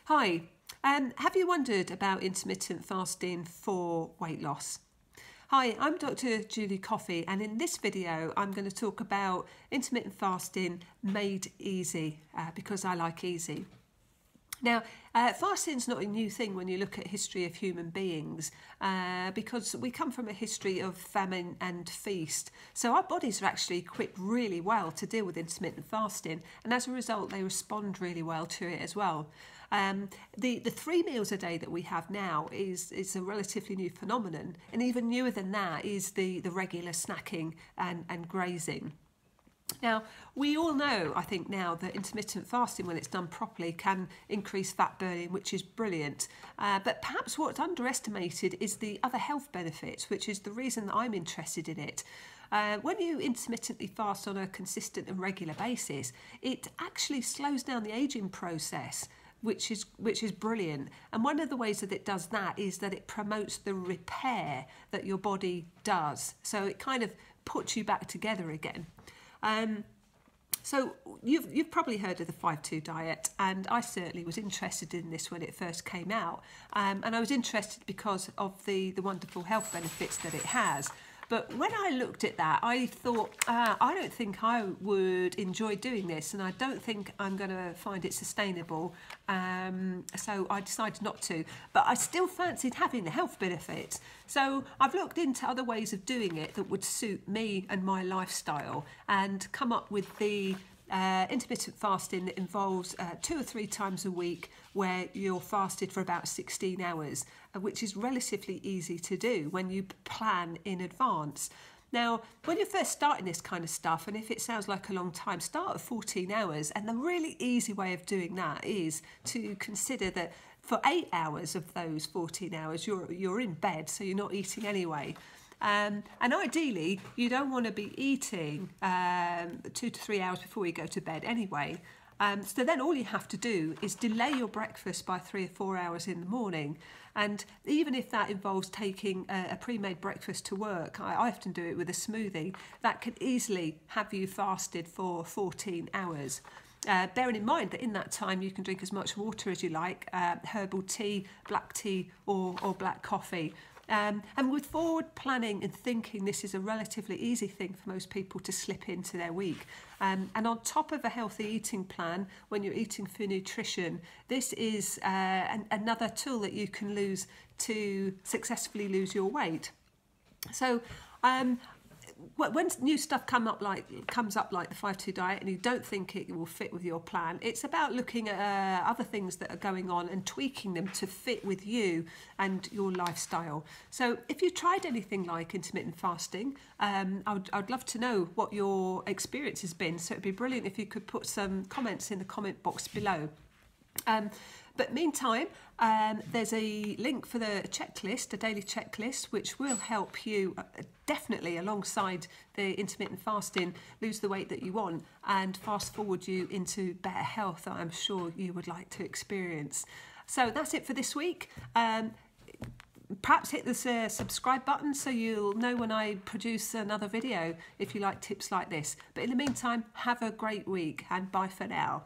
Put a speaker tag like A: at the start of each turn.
A: Hi, have you wondered about intermittent fasting for weight loss? Hi, I'm Dr. Julie Coffey, and in this video I'm going to talk about intermittent fasting made easy because I like easy. Now, fasting is not a new thing when you look at history of human beings because we come from a history of famine and feast. So our bodies are actually equipped really well to deal with intermittent fasting, and as a result they respond really well to it as well. The 3 meals a day that we have now is a relatively new phenomenon, and even newer than that is the regular snacking and grazing. Now, we all know, I think now, that intermittent fasting, when it's done properly, can increase fat burning, which is brilliant. But perhaps what's underestimated is the other health benefits, which is the reason that I'm interested in it. When you intermittently fast on a consistent and regular basis, it actually slows down the ageing process, which is brilliant. And one of the ways that it does that is that it promotes the repair that your body does. So it kind of puts you back together again. So you've probably heard of the 5-2 diet, and I certainly was interested in this when it first came out, and I was interested because of the wonderful health benefits that it has. But when I looked at that, I thought, I don't think I would enjoy doing this, and I don't think I'm going to find it sustainable. So I decided not to. But I still fancied having the health benefits. So I've looked into other ways of doing it that would suit me and my lifestyle, and come up with the intermittent fasting that involves 2 or 3 times a week where you're fasted for about 16 hours, which is relatively easy to do when you plan in advance. Now, when you're first starting this kind of stuff, and if it sounds like a long time, start at 14 hours. And the really easy way of doing that is to consider that for 8 hours of those 14 hours, you're in bed, so you're not eating anyway. And ideally, you don't want to be eating 2 to 3 hours before you go to bed anyway. So then all you have to do is delay your breakfast by 3 or 4 hours in the morning. And even if that involves taking a pre-made breakfast to work, I often do it with a smoothie, that can easily have you fasted for 14 hours. Bearing in mind that in that time you can drink as much water as you like, herbal tea, black tea or black coffee. And with forward planning and thinking, this is a relatively easy thing for most people to slip into their week. And on top of a healthy eating plan, when you're eating for nutrition, this is another tool that you can use to successfully lose your weight. So when new stuff comes up like the 5-2 diet and you don't think it will fit with your plan, it's about looking at other things that are going on and tweaking them to fit with you and your lifestyle. So if you tried anything like intermittent fasting, I'd love to know what your experience has been. So it'd be brilliant if you could put some comments in the comment box below. But meantime, there's a link for the checklist, a daily checklist, which will help you definitely alongside the intermittent fasting lose the weight that you want and fast forward you into better health that I'm sure you would like to experience. So that's it for this week. Perhaps hit the subscribe button so you'll know when I produce another video if you like tips like this. But in the meantime, have a great week and bye for now.